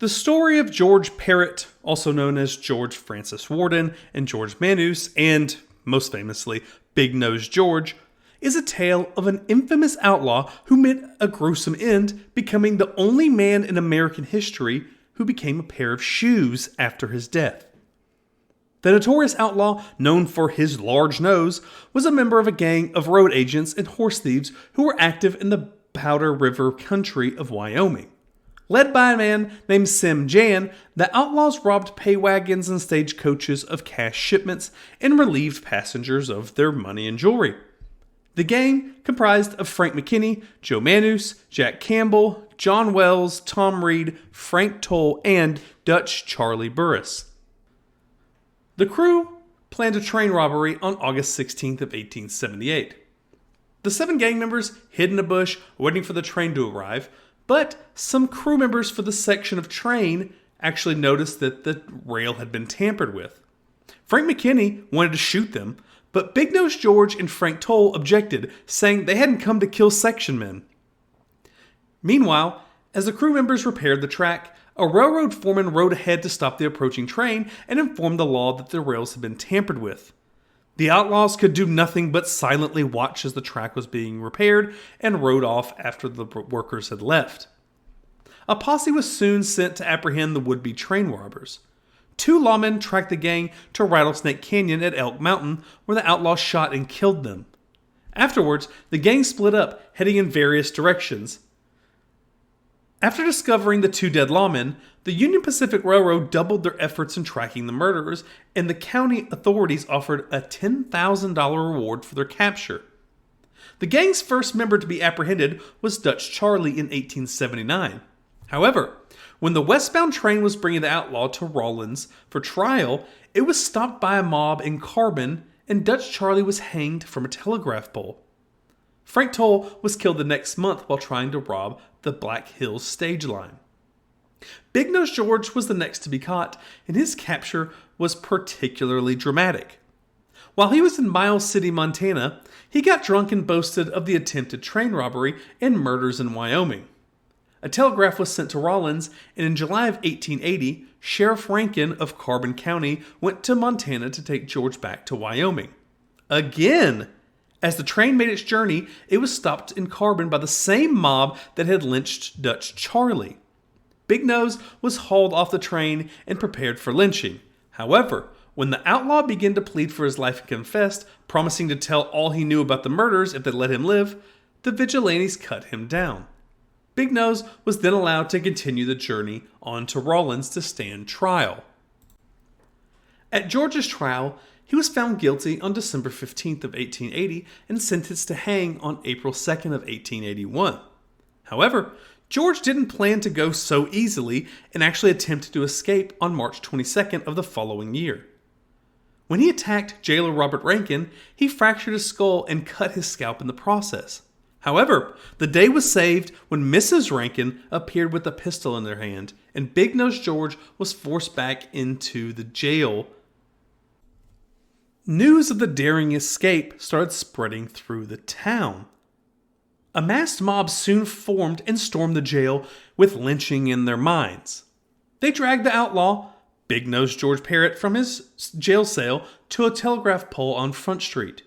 The story of George Parrott, also known as George Francis Warden and George Manus, and, most famously, Big Nose George, is a tale of an infamous outlaw who met a gruesome end, becoming the only man in American history who became a pair of shoes after his death. The notorious outlaw, known for his large nose, was a member of a gang of road agents and horse thieves who were active in the Powder River country of Wyoming. Led by a man named Sim Jan, the outlaws robbed pay wagons and stagecoaches of cash shipments and relieved passengers of their money and jewelry. The gang comprised of Frank McKinney, Joe Manus, Jack Campbell, John Wells, Tom Reed, Frank Toll, and Dutch Charlie Burris. The crew planned a train robbery on August 16th of 1878. The 7 gang members hid in a bush waiting for the train to arrive, but some crew members for the section of train actually noticed that the rail had been tampered with. Frank McKinney wanted to shoot them, but Big Nose George and Frank Toll objected, saying they hadn't come to kill section men. Meanwhile, as the crew members repaired the track, a railroad foreman rode ahead to stop the approaching train and inform the law that the rails had been tampered with. The outlaws could do nothing but silently watch as the track was being repaired and rode off after the workers had left. A posse was soon sent to apprehend the would-be train robbers. 2 lawmen tracked the gang to Rattlesnake Canyon at Elk Mountain, where the outlaws shot and killed them. Afterwards, the gang split up, heading in various directions. After discovering the 2 dead lawmen, the Union Pacific Railroad doubled their efforts in tracking the murderers, and the county authorities offered a $10,000 reward for their capture. The gang's first member to be apprehended was Dutch Charlie in 1879. However, when the westbound train was bringing the outlaw to Rawlins for trial, it was stopped by a mob in Carbon, and Dutch Charlie was hanged from a telegraph pole. Frank Toll was killed the next month while trying to rob the Black Hills stage line. Big Nose George was the next to be caught, and his capture was particularly dramatic. While he was in Miles City, Montana, he got drunk and boasted of the attempted train robbery and murders in Wyoming. A telegraph was sent to Rawlins, and in July of 1880, Sheriff Rankin of Carbon County went to Montana to take George back to Wyoming. Again! As the train made its journey, it was stopped in Carbon by the same mob that had lynched Dutch Charlie. Big Nose was hauled off the train and prepared for lynching. However, when the outlaw began to plead for his life and confessed, promising to tell all he knew about the murders if they let him live, the vigilantes cut him down. Big Nose was then allowed to continue the journey on to Rawlins to stand trial. At George's trial, he was found guilty on December 15th of 1880 and sentenced to hang on April 2nd of 1881. However, George didn't plan to go so easily and actually attempted to escape on March 22nd of the following year. When he attacked jailer Robert Rankin, he fractured his skull and cut his scalp in the process. However, the day was saved when Mrs. Rankin appeared with a pistol in her hand, and Big Nose George was forced back into the jail. News of the daring escape started spreading through the town. A masked mob soon formed and stormed the jail with lynching in their minds. They dragged the outlaw, Big Nose George Parrott, from his jail cell to a telegraph pole on Front Street.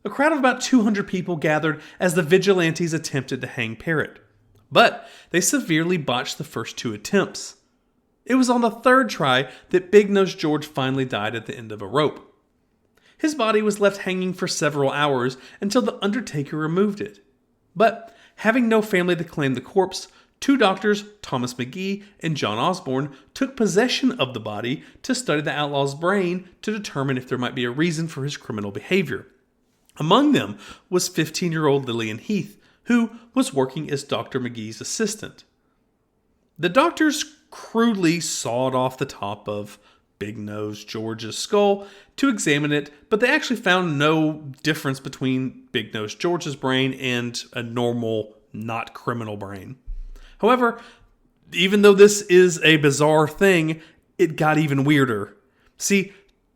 A crowd of about 200 people gathered as the vigilantes attempted to hang Parrott, but they severely botched the first 2 attempts. It was on the 3rd try that Big Nose George finally died at the end of a rope. His body was left hanging for several hours until the undertaker removed it. But, having no family to claim the corpse, 2 doctors, Thomas McGee and John Osborne, took possession of the body to study the outlaw's brain to determine if there might be a reason for his criminal behavior. Among them was 15-year-old Lillian Heath, who was working as Dr. McGee's assistant. The doctors crudely sawed off the top of Big Nose George's skull to examine it, but they actually found no difference between Big Nose George's brain and a normal, not criminal brain. However, even though this is a bizarre thing, it got even weirder. See,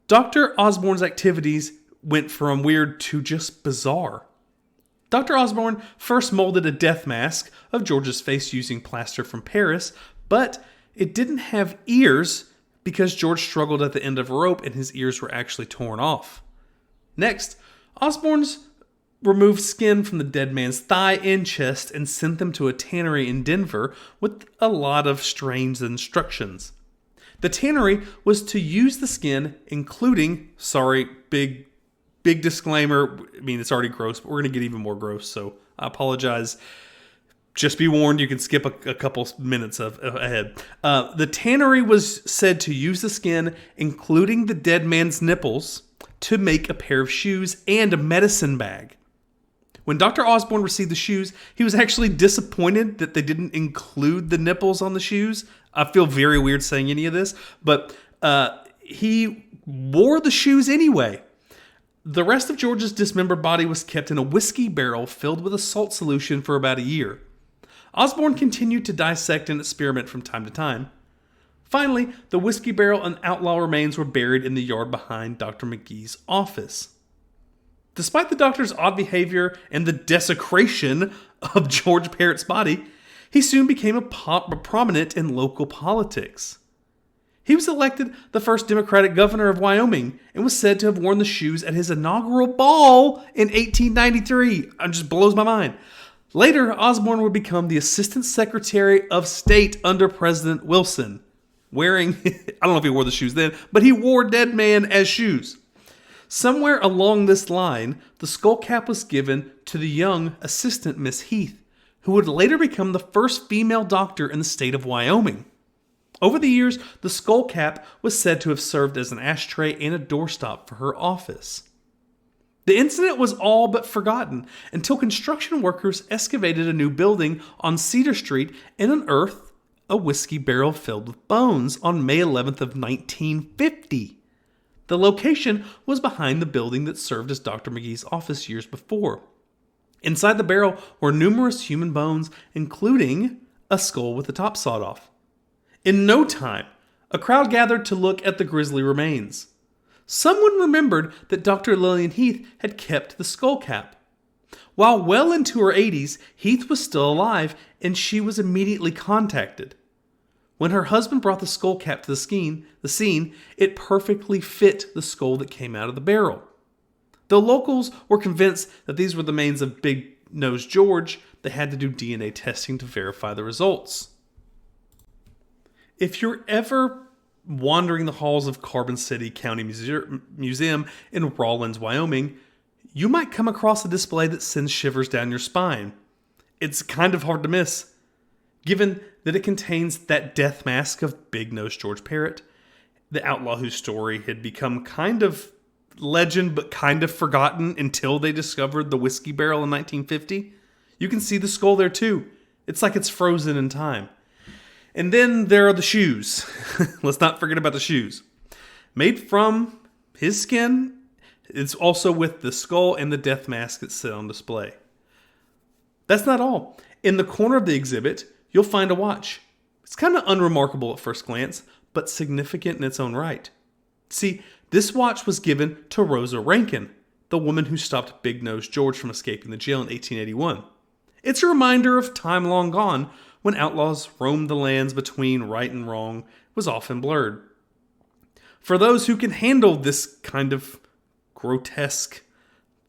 Dr. Osborne's activities went from weird to just bizarre. Dr. Osborne first molded a death mask of George's face using plaster from Paris, but It didn't have ears because George struggled at the end of a rope and his ears were actually torn off. Next, Osborne's removed skin from the dead man's thigh and chest and sent them to a tannery in Denver with a lot of strange instructions. The tannery was to use the skin, including, big disclaimer, I mean, it's already gross, but we're going to get even more gross, so I apologize. Just be warned, you can skip a couple minutes ahead. The tannery was said to use the skin, including the dead man's nipples, to make a pair of shoes and a medicine bag. When Dr. Osborne received the shoes, he was actually disappointed that they didn't include the nipples on the shoes. I feel very weird saying any of this, but he wore the shoes anyway. The rest of George's dismembered body was kept in a whiskey barrel filled with a salt solution for about a year. Osborne continued to dissect and experiment from time to time. Finally, the whiskey barrel and outlaw remains were buried in the yard behind Dr. McGee's office. Despite the doctor's odd behavior and the desecration of George Parrott's body, he soon became a prominent in local politics. He was elected the first Democratic governor of Wyoming and was said to have worn the shoes at his inaugural ball in 1893. It just blows my mind. Later, Osborne would become the Assistant Secretary of State under President Wilson, wearing, I don't know if he wore the shoes then, but he wore dead man as shoes. Somewhere along this line, the skull cap was given to the young assistant Miss Heath, who would later become the first female doctor in the state of Wyoming. Over the years, the skull cap was said to have served as an ashtray and a doorstop for her office. The incident was all but forgotten until construction workers excavated a new building on Cedar Street and unearthed a whiskey barrel filled with bones on May 11th of 1950. The location was behind the building that served as Dr. McGee's office years before. Inside the barrel were numerous human bones, including a skull with the top sawed off. In no time, a crowd gathered to look at the grisly remains. Someone remembered that Dr. Lillian Heath had kept the skull cap. While well into her 80s, Heath was still alive, and she was immediately contacted. When her husband brought the skull cap to the scene, it perfectly fit the skull that came out of the barrel. Though locals were convinced that these were the remains of Big Nose George, they had to do DNA testing to verify the results. If you're ever wandering the halls of Carbon City County Museum in Rawlins, Wyoming, you might come across a display that sends shivers down your spine. It's kind of hard to miss, given that it contains that death mask of Big Nose George Parrott, the outlaw whose story had become kind of legend but kind of forgotten until they discovered the whiskey barrel in 1950. You can see the skull there too. It's like it's frozen in time. And then there are the shoes. Let's not forget about the shoes. Made from his skin, it's also with the skull and the death mask that sit on display. That's not all. In the corner of the exhibit, you'll find a watch. It's kind of unremarkable at first glance, but significant in its own right. See, this watch was given to Rosa Rankin, the woman who stopped Big Nose George from escaping the jail in 1881. It's a reminder of time long gone, when outlaws roamed the lands between right and wrong was often blurred. For those who can handle this kind of grotesque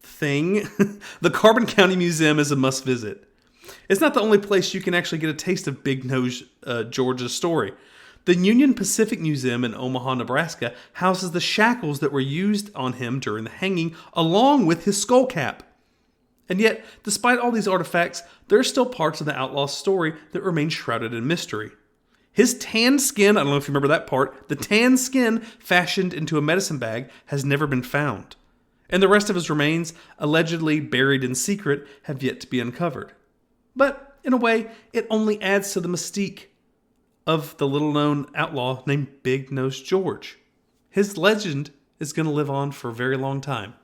thing, the Carbon County Museum is a must visit. It's not the only place you can actually get a taste of Big Nose George's story. The Union Pacific Museum in Omaha, Nebraska houses the shackles that were used on him during the hanging, along with his skull cap. And yet, despite all these artifacts, there are still parts of the outlaw's story that remain shrouded in mystery. His tan skin, I don't know if you remember that part, the tan skin fashioned into a medicine bag has never been found. And the rest of his remains, allegedly buried in secret, have yet to be uncovered. But, in a way, it only adds to the mystique of the little-known outlaw named Big Nose George. His legend is going to live on for a very long time.